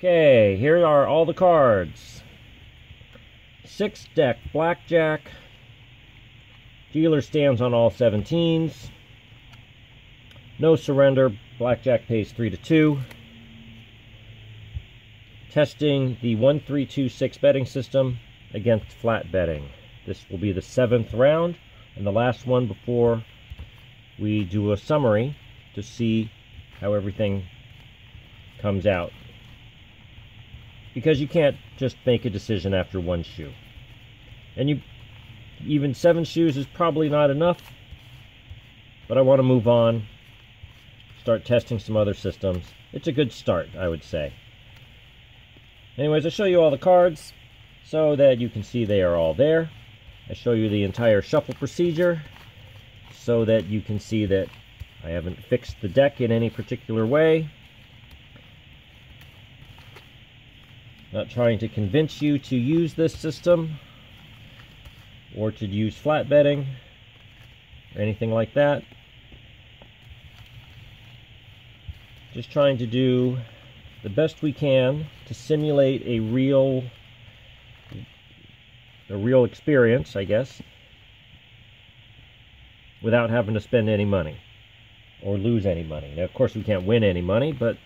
Okay, here are all the cards. 6-deck Blackjack. Dealer stands on all 17s. No surrender. Blackjack pays 3-2. Testing the 1-3-2-6 betting system against flat betting. This will be the 7th round and the last one before we do a summary to see how everything comes out. Because you can't just make a decision after one shoe. And even 7 shoes is probably not enough. But I want to move on, start testing some other systems. It's a good start, I would say. Anyways, I show you all the cards so that you can see they are all there. I show you the entire shuffle procedure so that you can see that I haven't fixed the deck in any particular way. Not trying to convince you to use this system or to use flat betting or anything like that. Just trying to do the best we can to simulate a real experience, I guess, without having to spend any money or lose any money. Now, of course, we can't win any money, but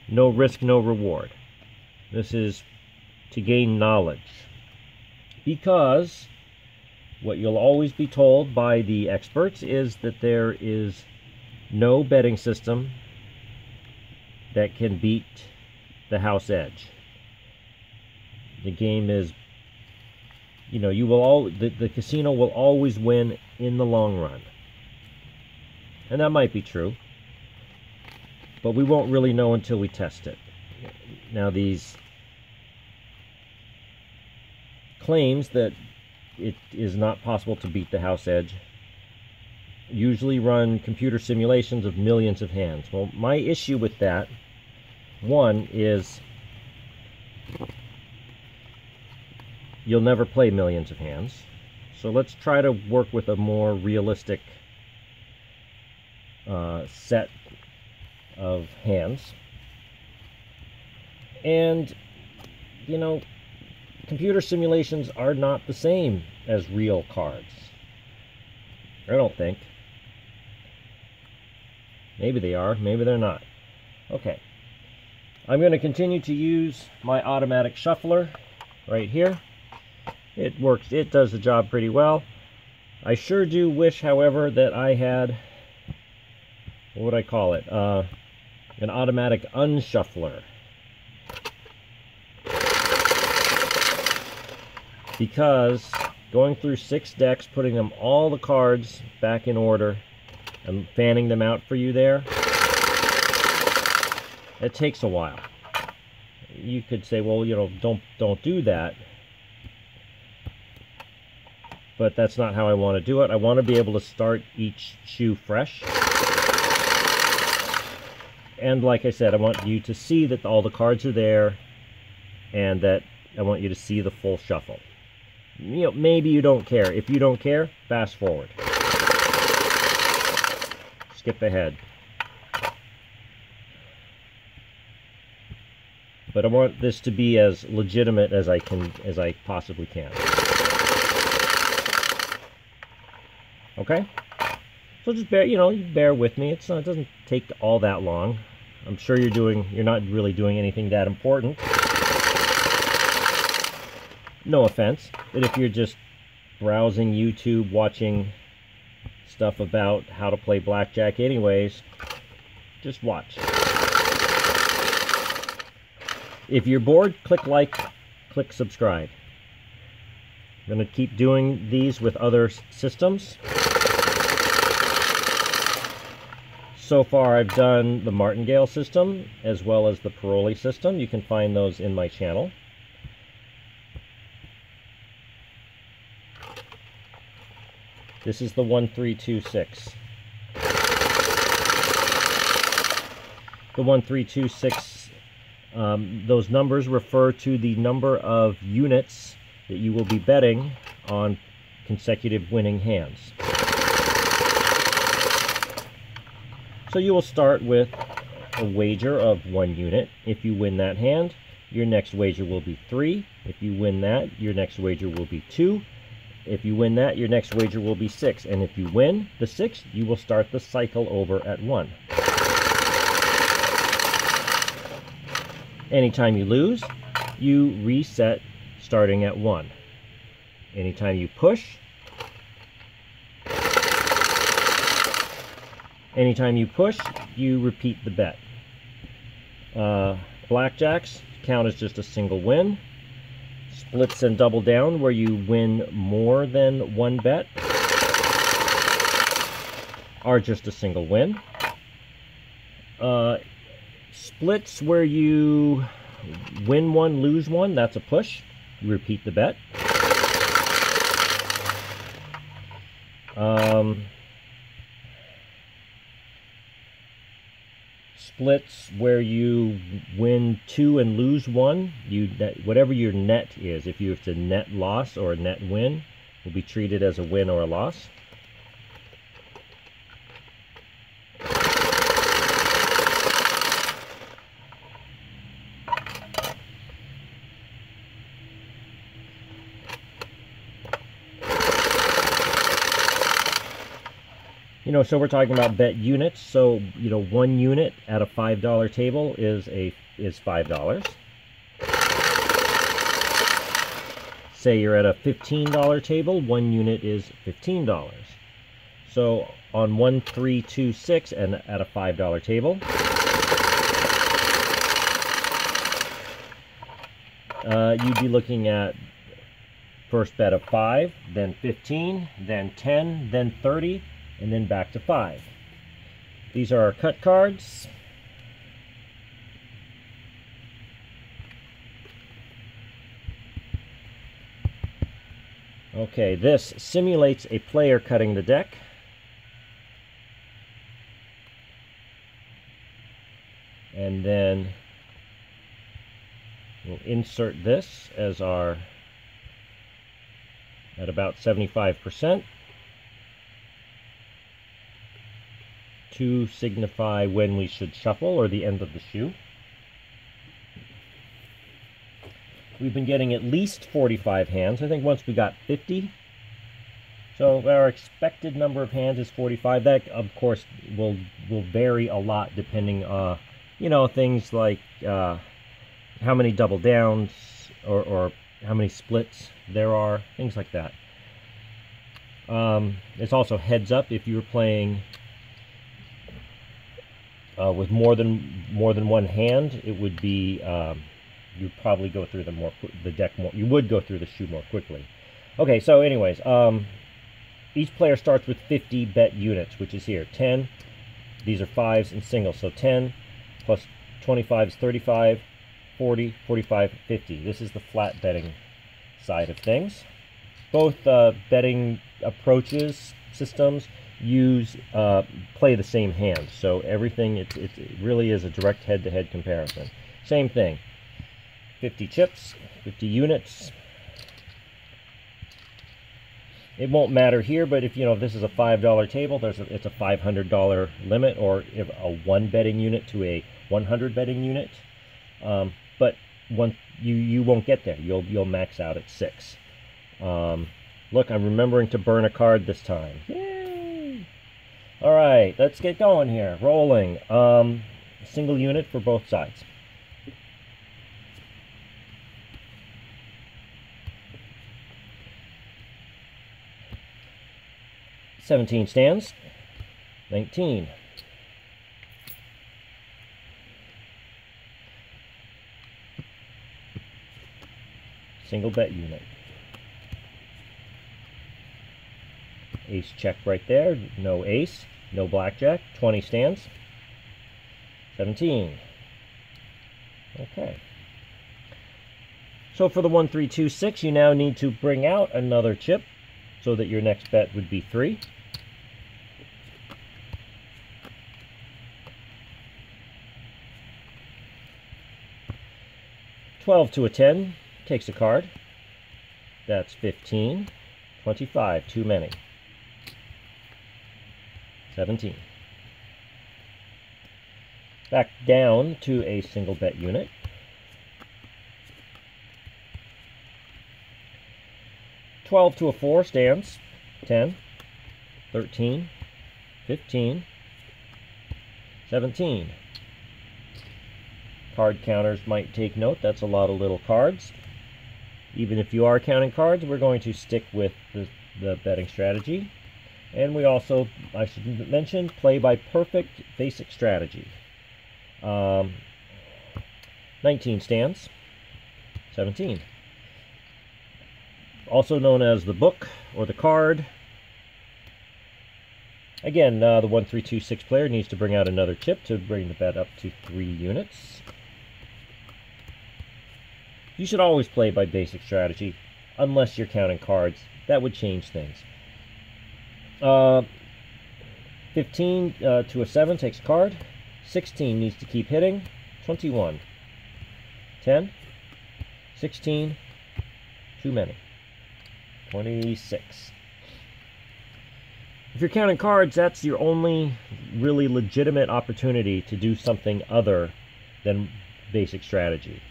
no risk, no reward. This is to gain knowledge, because what you'll always be told by the experts is that there is no betting system that can beat the house edge. The game is, the casino will always win in the long run. And that might be true, but we won't really know until we test it. Now, these claims that it is not possible to beat the house edge usually run computer simulations of millions of hands. Well, my issue with that, one, is you'll never play millions of hands. So let's try to work with a more realistic set of hands. And, computer simulations are not the same as real cards. I don't think. Maybe they are, maybe they're not. Okay. I'm going to continue to use my automatic shuffler right here. It works, it does the job pretty well. I sure do wish, however, that I had, what would I call it? An automatic unshuffler. Because going through 6 decks, putting them all the cards back in order, and fanning them out for you there, it takes a while. You could say, well, don't do that. But that's not how I want to do it. I want to be able to start each shoe fresh. And like I said, I want you to see that all the cards are there, and that I want you to see the full shuffle. Maybe you don't care. If you don't care, fast forward. Skip ahead. But I want this to be as legitimate as I possibly can. Okay? So just bear with me. It doesn't take all that long. I'm sure you're not really doing anything that important. No offense, but if you're just browsing YouTube, watching stuff about how to play blackjack anyways, just watch. If you're bored, click like, click subscribe. I'm going to keep doing these with other systems. So far I've done the martingale system as well as the Paroli system. You can find those in my channel. This is the 1-3-2-6. The 1-3-2-6, those numbers refer to the number of units that you will be betting on consecutive winning hands. So you will start with a wager of 1 unit. If you win that hand, your next wager will be 3. If you win that, your next wager will be 2. If you win that, your next wager will be 6. And if you win the 6, you will start the cycle over at 1. Anytime you lose, you reset starting at 1. Anytime you push, you repeat the bet. Blackjacks count as just a single win. Splits and double down, where you win more than 1 bet, are just a single win. Splits where you win 1, lose 1, that's a push. You repeat the bet. Splits where you win 2 and lose 1, whatever your net is, if it's a net loss or a net win, will be treated as a win or a loss. So we're talking about bet units. So, 1 unit at a $5 table is $5. Say you're at a $15 table, 1 unit is $15. So on 1, 3, 2, 6, and at a $5 table, you'd be looking at first bet of 5, then 15, then 10, then 30, and then back to 5. These are our cut cards. Okay, this simulates a player cutting the deck. And then we'll insert this as our, at about 75%. To signify when we should shuffle, or the end of the shoe. We've been getting at least 45 hands. I think once we got 50, so our expected number of hands is 45. That, of course, will vary a lot depending on, things like how many double downs or how many splits there are, things like that. It's also heads up if you're playing with more than 1 hand. It would be you'd probably go through the deck more. You would go through the shoe more quickly. Okay, so anyways, each player starts with 50 bet units, which is here 10. These are 5s and singles, so 10 plus 25 is 35, 40, 45, 50. This is the flat betting side of things. Both betting approaches, systems, play the same hand, so everything, it really is a direct head-to-head comparison. Same thing, 50 chips, 50 units. It won't matter here, but if this is a $5 table, it's a $500 limit, or if a 1 betting unit to a 100 betting unit. But you won't get there. You'll max out at 6. Look, I'm remembering to burn a card this time. Yay! All right, let's get going here. Rolling. Single unit for both sides. $17 stands. 19. Single bet unit. Ace check right there. No ace. No blackjack. 20 stands. 17. Okay. So for the 1, 3, 2, 6, you now need to bring out another chip so that your next bet would be 3. $12 to a 10 takes a card. That's 15. 25, too many. 17. back down to a single bet unit. $12 to a 4 stands. 10, 13, 15, 17. Card counters might take note. That's a lot of little cards. Even if you are counting cards, we're going to stick with the betting strategy. And we also, I should mention, play by perfect basic strategy. 19 stands. 17. Also known as the book or the card. Again, the 1, 3, 2, 6 player needs to bring out another chip to bring the bet up to 3 units. You should always play by basic strategy, unless you're counting cards. That would change things. 15 to a 7 takes a card. 16 needs to keep hitting. 21. 10. 16. Too many. 26. If you're counting cards, that's your only really legitimate opportunity to do something other than basic strategy.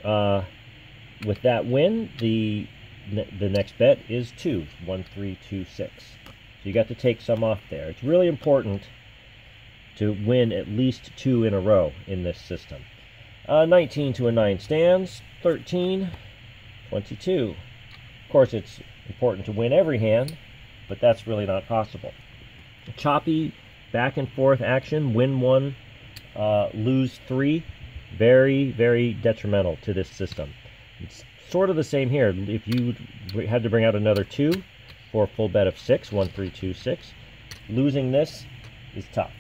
With that win, the next bet is 2. 1, 3, 2, 6. So you got to take some off there. It's really important to win at least 2 in a row in this system. 19 to a 9 stands. 13, 22. Of course, it's important to win every hand, but that's really not possible. Choppy, back and forth action, win 1, lose 3. Very, very detrimental to this system. It's sort of the same here. If you had to bring out another 2 for a full bet of 6, 1, 3, 2, 6, losing this is tough.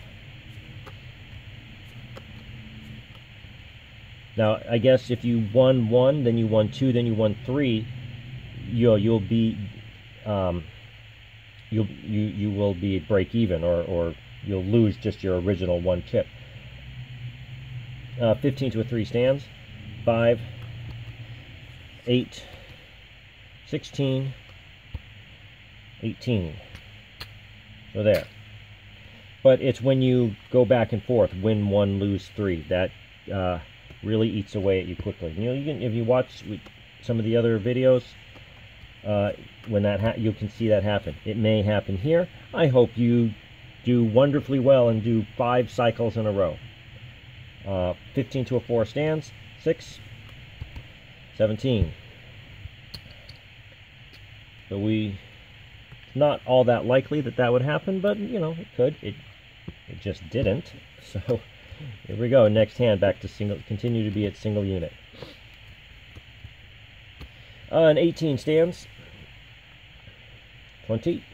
Now, I guess if you won 1, then you won 2, then you won 3, you will be break even, or you'll lose just your original 1 chip. 15 to a 3 stands. 5, 8, 16, 18. So there. But it's when you go back and forth, win 1, lose 3, that really eats away at you quickly. You know, if you watch some of the other videos, when that you can see that happen. It may happen here. I hope you do wonderfully well and do 5 cycles in a row. 15 to a 4 stands. 6, 17. So it's not all that likely that would happen, but you know, it could. It just didn't. So here we go. Next hand, back to single. Continue to be at single unit. An 18 stands. 20.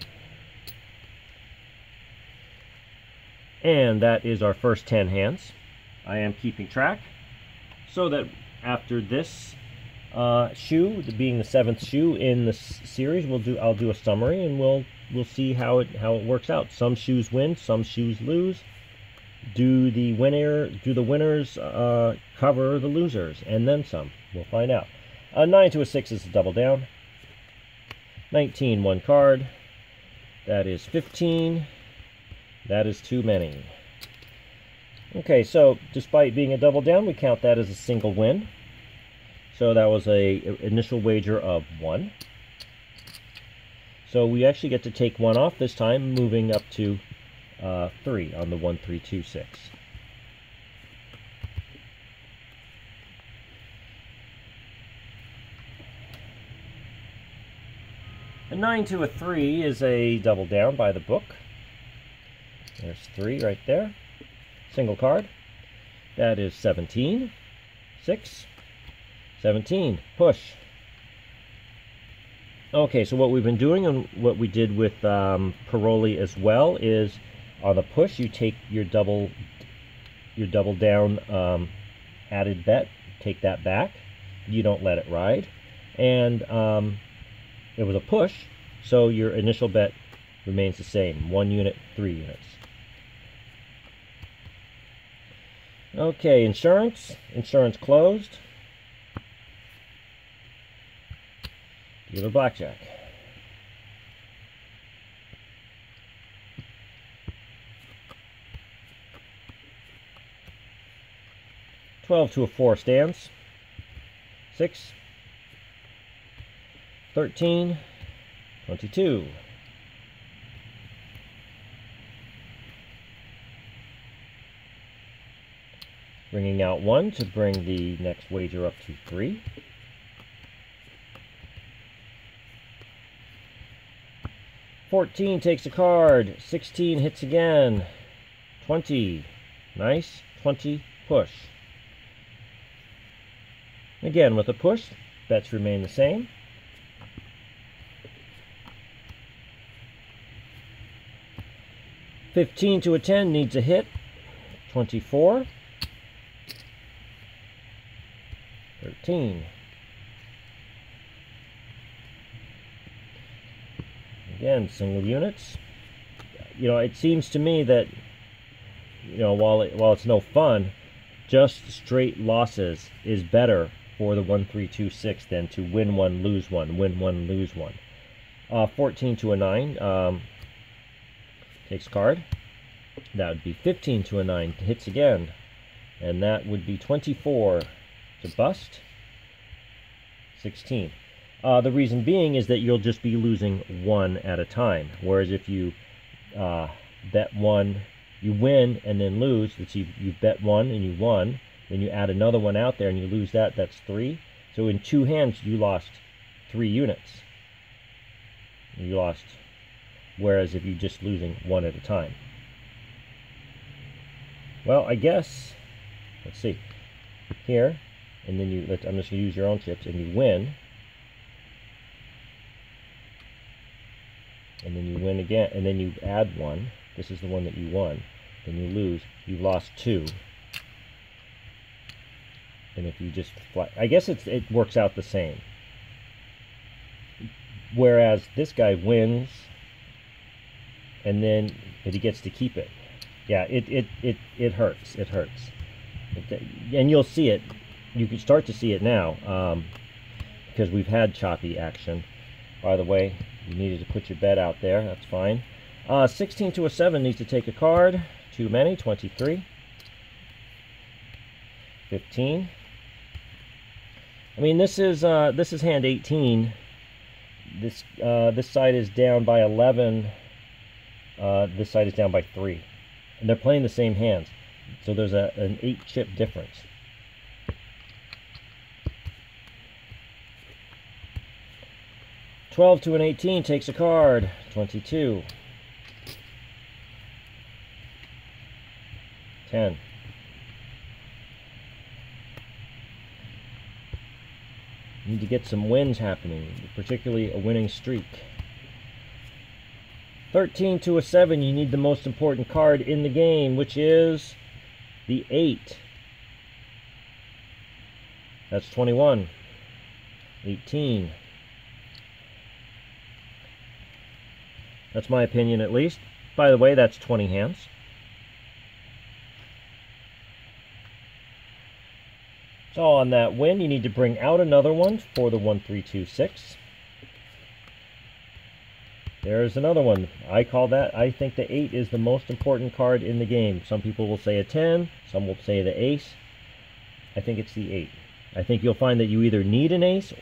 And that is our first 10 hands. I am keeping track so that after this shoe, being the 7th shoe in the series, I'll do a summary, and we'll see how it works out. Some shoes win, some shoes lose. Do the winners cover the losers, and then some? We'll find out. 9 to a 6 is a double down. 19, 1 card. That is 15. That is too many. Okay, so despite being a double down, we count that as a single win. So that was an initial wager of 1. So we actually get to take 1 off this time, moving up to 3 on the 1, 3, 2, 6. A 9 to a 3 is a double down by the book. There's 3 right there. Single card. That is 17. 6. 17. Push. Okay, so what we've been doing, and what we did with Paroli as well, is on the push you take your double down added bet, take that back. You don't let it ride. And it was a push, so your initial bet remains the same. 1 unit, 3 units. Okay, insurance. Insurance closed. Dealer Blackjack. 12 to a 4 stands. 6, 13, 22. Bringing out 1 to bring the next wager up to 3. 14 takes a card. 16 hits again. 20. Nice. 20 push. Again, with a push, bets remain the same. $15 to a 10 needs a hit. 24. 13. Again, single units. You know, it seems to me that, you know, while it's no fun, just straight losses is better for the 1, 3, 2, 6 than to win one, lose one, win one, lose one. 14 to a 9 takes card. That would be 15 to a 9, hits again, and that would be 24 to bust. 16. The reason being is that you'll just be losing one at a time, whereas if you bet one, you win and then lose. Let's see, you bet one and you won, then you add another one out there and you lose that, that's 3. So in 2 hands you lost 3 units. You lost, whereas if you're just losing one at a time. Well, I guess, let's see, here, and then I'm just going to use your own chips, and you win. And then you win again, and then you add 1. This is the one that you won. Then you lose. You've lost 2. And if you just I guess it works out the same. Whereas this guy wins, and then he gets to keep it. Yeah, it hurts. It hurts. And you'll see it. You can start to see it now, because we've had choppy action. By the way, you needed to put your bet out there. That's fine. 16 to a 7 needs to take a card. Too many. 23. 15. I mean, this is hand 18. This side is down by 11. This side is down by 3, and they're playing the same hands. So there's an 8-chip difference. $12 to an 18 takes a card. 22. 10. You need to get some wins happening, particularly a winning streak. 13 to a 7, you need the most important card in the game, which is the 8. That's 21. 18. That's my opinion, at least. By the way, that's 20 hands. So on that win, you need to bring out another one for the 1, 3, 2, 6. There's another one. I think the 8 is the most important card in the game. Some people will say a 10, some will say the ace. I think it's the 8. I think you'll find that you either need an ace,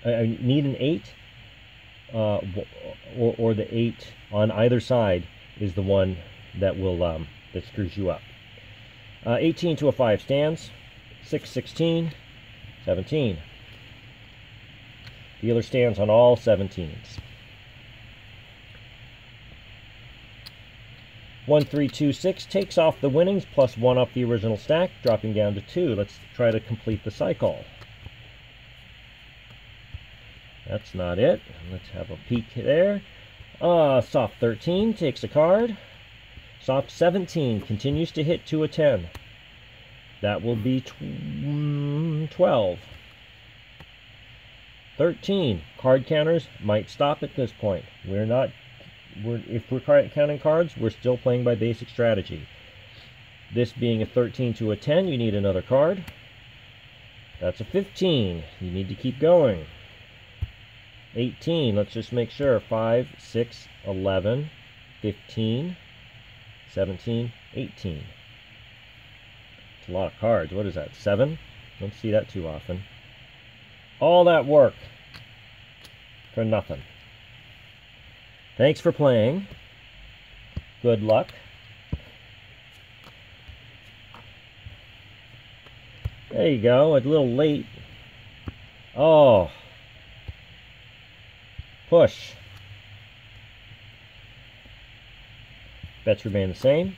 need an 8, or the 8 on either side is the one that will that screws you up. 18 to a 5 stands. 6, 16, 17. Dealer stands on all 17s. 1, 3, 2, 6 takes off the winnings plus 1 off the original stack, dropping down to 2. Let's try to complete the cycle. That's not it. Let's have a peek there. Soft 13 takes a card. Soft 17 continues to hit to a 10. That will be 12. 13. Card counters might stop at this point. If we're counting cards, we're still playing by basic strategy. This being a 13 to a 10, you need another card. That's a 15. You need to keep going. 18. Let's just make sure. 5, 6, 11, 15, 17, 18. That's a lot of cards. What is that, 7? Don't see that too often. All that work for nothing. Thanks for playing. Good luck. There you go, a little late. Oh. Push. Bets remain the same.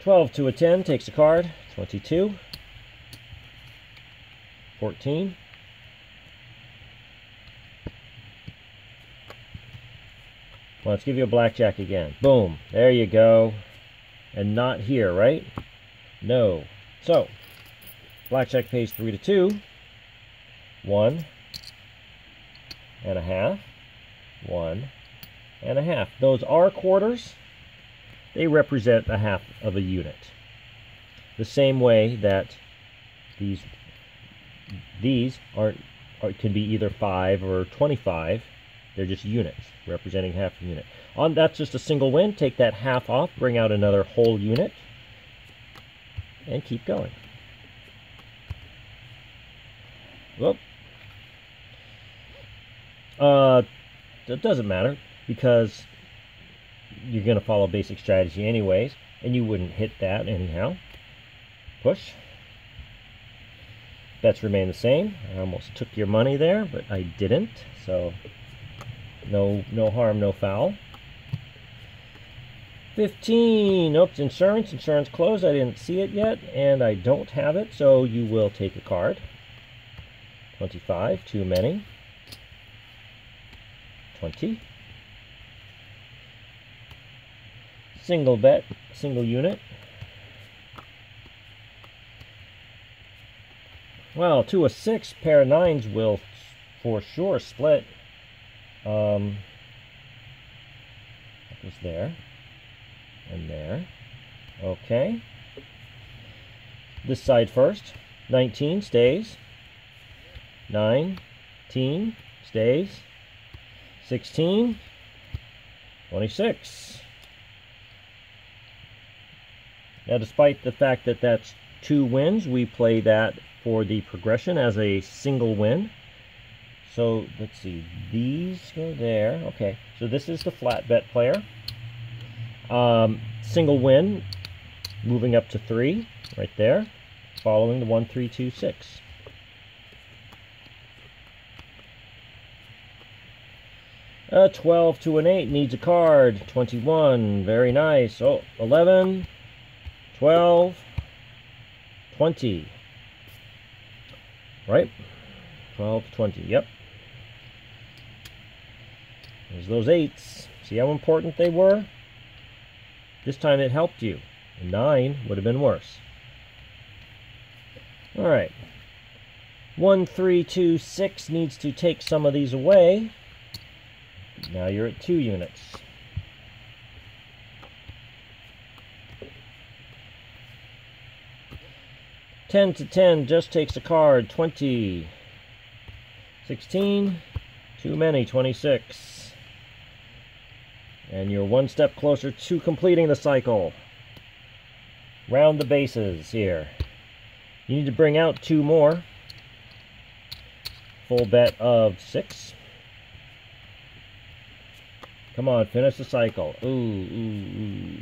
$12 to a 10 takes a card. 22. 14. Well, let's give you a blackjack again. Boom. There you go. And not here, right? No. So, blackjack pays 3 to 2. 1 and a half. 1 and a half. Those are quarters. They represent a half of a unit. The same way that these can be either 5 or 25. They're just units representing half a unit. That's just a single win. Take that half off, bring out another whole unit, and keep going. Whoop. It doesn't matter because you're going to follow basic strategy anyways, and you wouldn't hit that anyhow. Push. Bets remain the same. I almost took your money there, but I didn't, so no harm, no foul. 15. Oops, insurance. Insurance closed. I didn't see it yet, and I don't have it, so you will take a card. 25. Too many. 20. Single bet. Single unit. Well, 2 of 6. Pair of 9s will for sure split. That was there. And there. Okay. This side first. 19 stays. 19 stays. 16. 26. Now, despite the fact that that's 2 wins, we play that for the progression as a single win. So, let's see. These go there. Okay. So, this is the flat bet player. Single win, moving up to 3, right there, following the 1, 3, 2, 6. A 12 to an 8 needs a card. 21, very nice. Oh, 11, 12, 20. Right? 12, 20, yep. There's those 8s. See how important they were? This time it helped you. A 9 would have been worse. Alright. 1, 3, 2, 6 needs to take some of these away. Now you're at 2 units. $10 to 10 just takes a card. 20. 16. Too many. 26. And you're one step closer to completing the cycle. Round the bases here. You need to bring out 2 more. Full bet of 6. Come on, finish the cycle. Ooh.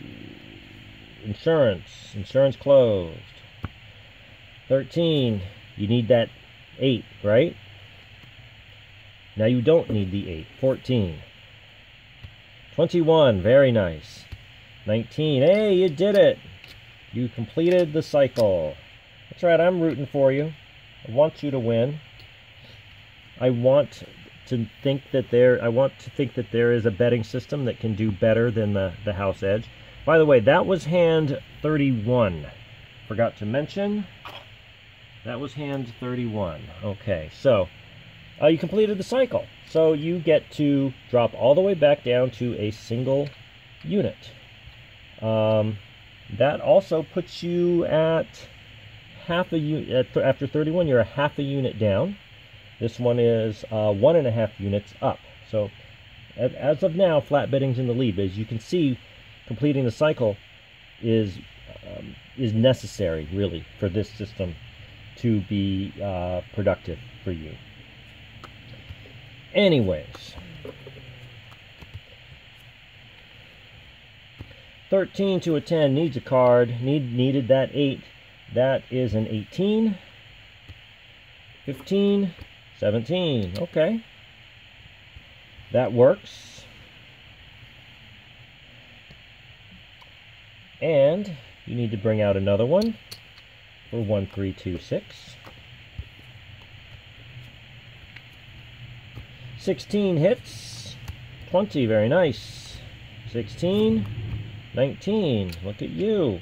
Insurance. Insurance closed. 13. You need that 8, right? Now you don't need the 8. 14. 21, very nice. 19, hey, you did it. You completed the cycle. That's right, I'm rooting for you. I want you to win. I want to think that there is a betting system that can do better than the house edge. By the way, that was hand 31. Forgot to mention. That was hand 31. Okay, so you completed the cycle. So you get to drop all the way back down to a single unit. That also puts you at half a unit. After 31, you're a half a unit down. This one is 1.5 units up. So as of now, flat betting's in the lead. But as you can see, completing the cycle is necessary, really, for this system to be productive for you. Anyways, 13 to a 10 needs a card. Needed that 8. That is an 18. 15. 17. Okay. That works. And you need to bring out another one for 1, 3, 2, 6. 16 hits. 20, very nice. 16. 19, look at you.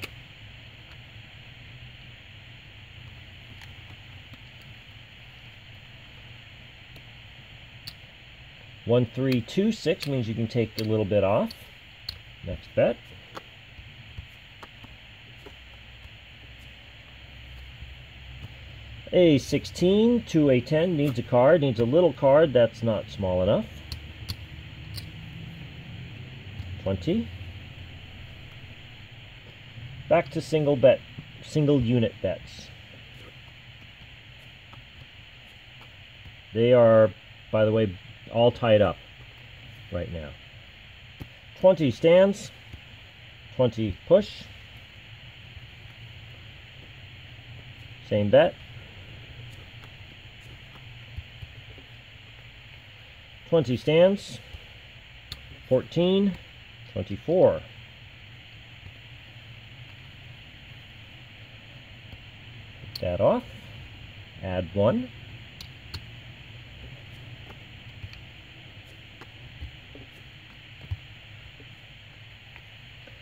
One, 3, 2, 6 means you can take a little bit off. Next bet. A 16 to a 10 needs a card, needs a little card that's not small enough. 20. Back to single unit bets. They are, by the way, all tied up right now. 20 stands, 20 push. Same bet. 20 stands, 14, 24. Take that off, add 1.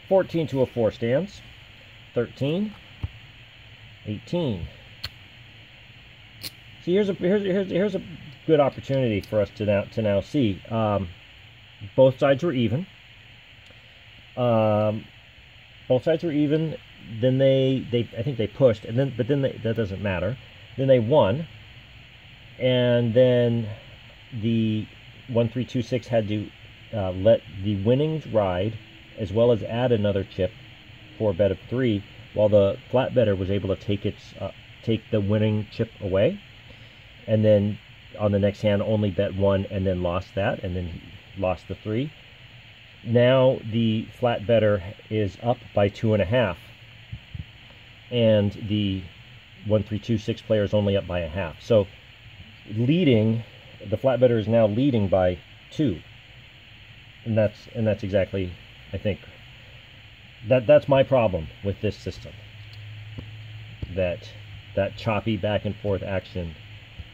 $14 to a 4 stands, 13, 18. See, here's a good opportunity for us to now see. Both sides were even. Both sides were even. Then I think they pushed, and then that doesn't matter. Then they won, and then the 1, 3, 2, 6 had to let the winnings ride, as well as add another chip for a bet of 3, while the flat better was able to take the winning chip away, and then on the next hand only bet 1 and then lost that, and then lost the 3. Now the flat better is up by 2.5, and the 1, 3, 2, 6 player is only up by 1/2. So leading, the flat better is now leading by 2, and that's exactly, I think, that's my problem with this system. That choppy back and forth action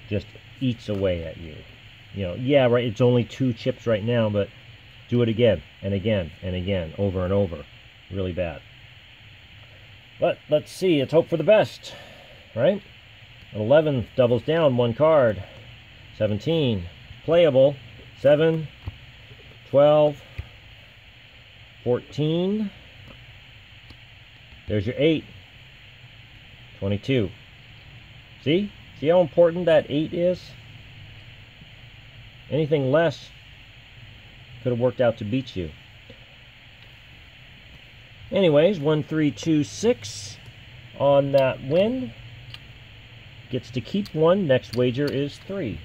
just eats away at you. You know, yeah, right, it's only 2 chips right now, but do it again and again and again, over and over. Really bad. But let's see, let's hope for the best, right? 11 doubles down 1 card. 17 playable. 7, 12, 14. There's your 8. 22. See how important that 8 is? Anything less could have worked out to beat you. Anyways, 1, 3, 2, 6 on that win. Gets to keep 1. Next wager is 3.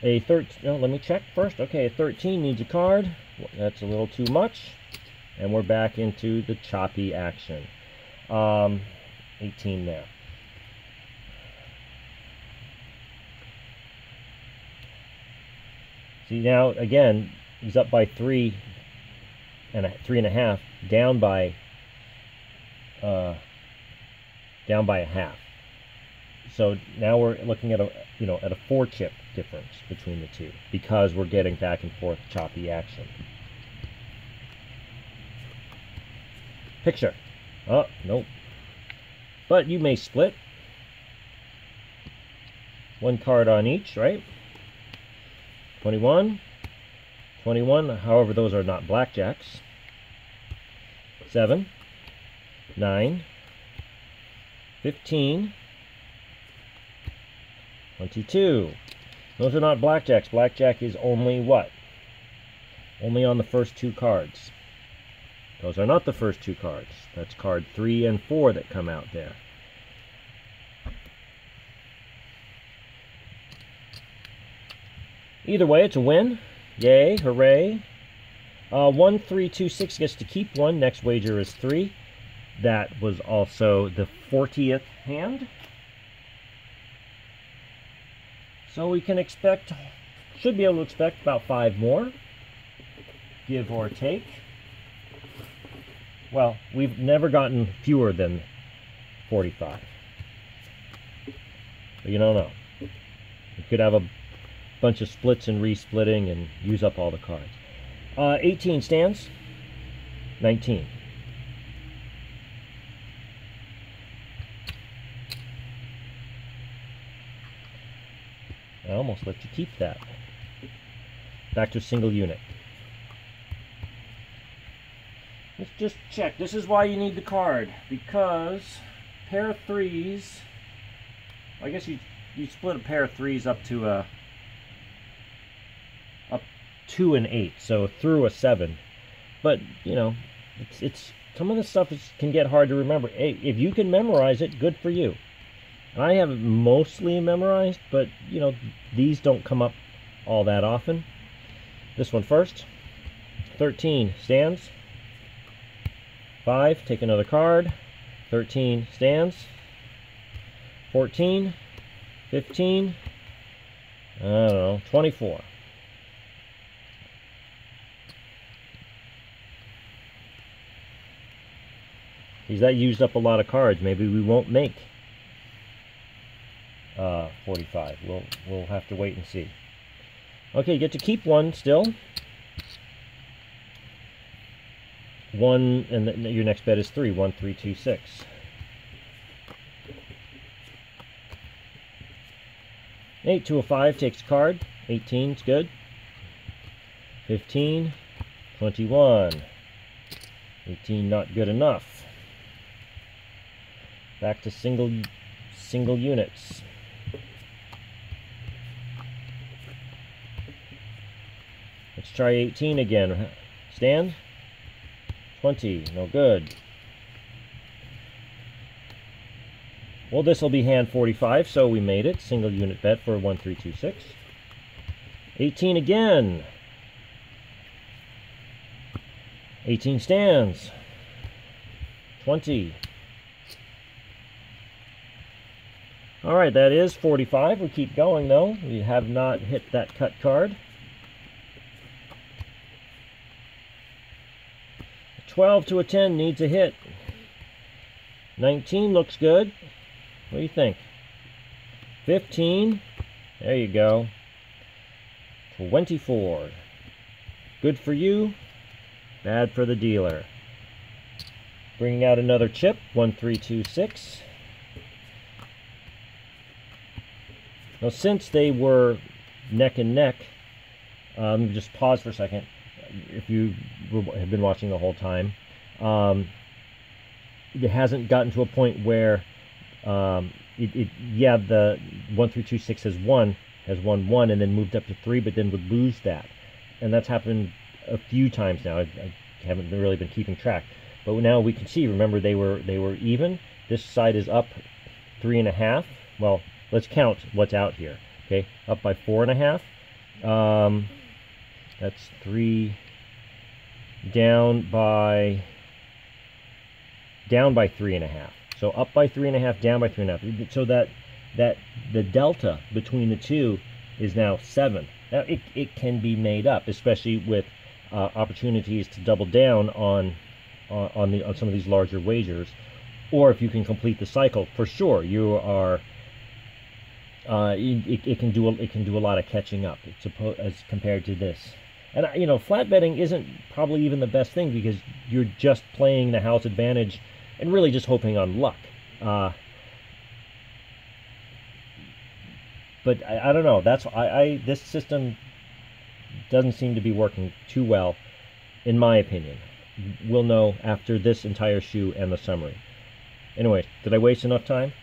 A 13, oh, let me check first. Okay, a 13 needs a card. That's a little too much. And we're back into the choppy action. 18 there. See, now again, he's up by 3 and 3.5, down by 1/2. So now we're looking at a 4 chip difference between the two, because we're getting back and forth choppy action. Picture. Oh, nope. But you may split. 1 card on each, right? 21. 21, however, those are not blackjacks. 7. 9. 15. 22. Those are not blackjacks. Blackjack is only what? Only on the first 2 cards. Those are not the first 2 cards. That's card 3 and 4 that come out there. Either way, it's a win. Yay, hooray. 1, 3, 2, 6 gets to keep 1. Next wager is 3. That was also the 40th hand. So we can expect, should be able to expect about 5 more, give or take. Well, we've never gotten fewer than 45. But you don't know. We could have a bunch of splits and resplitting and use up all the cards. 18 stands. 19. I almost let you keep that. Back to single unit. Let's just check. This is why you need the card, because pair of 3s, I guess you split a pair of 3s up to a 2 and 8, so through a 7. But you know, it's some of the stuff can get hard to remember. Hey, if you can memorize it, good for you. I have it mostly memorized, but you know, these don't come up all that often. This one first. 13 stands. 5, take another card. 13 stands. 14, 15, I don't know, 24. Because that used up a lot of cards. Maybe we won't make 45. We'll have to wait and see. Okay, you get to keep 1 still. 1, and your next bet is 3. 1, 3, 2, 6. Eight to a 5 takes a card. 18's good. 15, 21. 18 not good enough. Back to single units. Let's try 18 again. Stand. 20, no good. Well, this will be hand 45, so we made it. Single unit bet for 1, 3, 2, 6. 18 again. 18 stands. 20. All right, that is 45. We keep going, though. We have not hit that cut card. 12 to a 10 needs a hit. 19 looks good. What do you think? 15. There you go. 24. Good for you. Bad for the dealer. Bringing out another chip. 1, 3, 2, 6. Now, since they were neck and neck, let me just pause for a second. If you have been watching the whole time, it hasn't gotten to a point where yeah, the 1, 3, 2, 6 has won 1 and then moved up to 3, but then would lose that, and that's happened a few times now. I haven't really been keeping track, but now we can see. Remember, they were even. This side is up 3.5. Well, let's count what's out here. Okay, up by 4.5. That's 3. Down by 3.5. So up by 3.5, down by 3.5. So that the delta between the two is now 7. Now it can be made up, especially with opportunities to double down on some of these larger wagers, or if you can complete the cycle. For sure, you are. It can do a lot of catching up as compared to this. And you know, flat betting isn't probably even the best thing, because you're just playing the house advantage and really just hoping on luck. But I don't know. That's this system doesn't seem to be working too well, in my opinion. We'll know after this entire shoe and the summary. Anyway, did I waste enough time?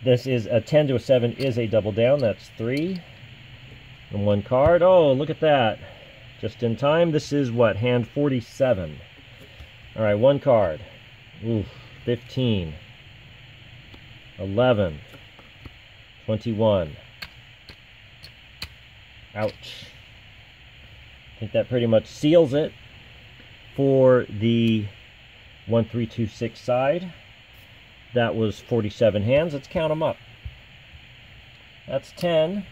This is a 10 to a 7 is a double down. That's 3. And 1 card. Oh, look at that. Just in time. This is what? Hand 47. All right, 1 card. Ooh, 15. 11. 21. Ouch. I think that pretty much seals it for the 1, 3, 2, 6 side. That was 47 hands. Let's count them up. That's 10.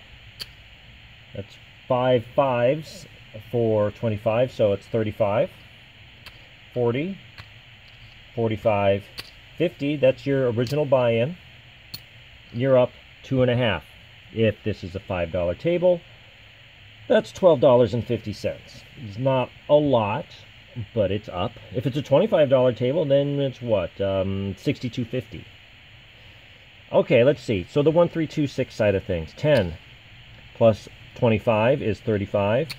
That's 5 5s for 25, so it's 35. 40. 45. 50. That's your original buy-in. You're up 2.5. If this is a $5 table, that's $12.50. It's not a lot, but it's up. If it's a $25 table, then it's what? $62.50. Okay, let's see. So the 1, 3, 2, 6 side of things. 10 plus 25 is 35.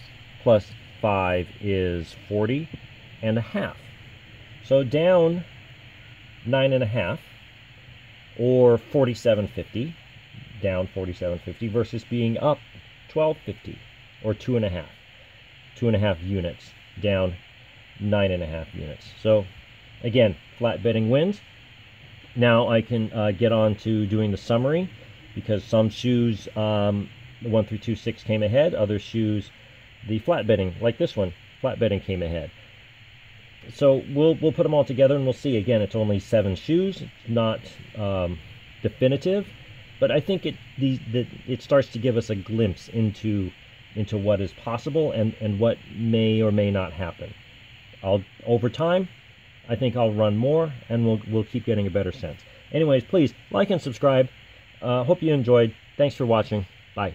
Plus 5 is 40.5. So down 9.5, or 47.50. Down 47.50 versus being up 12.50, or 2.5. 2.5 units. Down 9.5 units. So again, flat betting wins. Now I can get on to doing the summary, because some shoes, the 1, 3, 2, 6 came ahead. Other shoes, the flat betting, like this one, flat betting came ahead. So we'll put them all together and we'll see. Again, it's only 7 shoes. It's not definitive, but I think it starts to give us a glimpse into what is possible and what may or may not happen. Over time, I think I'll run more, and we'll keep getting a better sense. Anyways, please like and subscribe. Hope you enjoyed. Thanks for watching. Bye.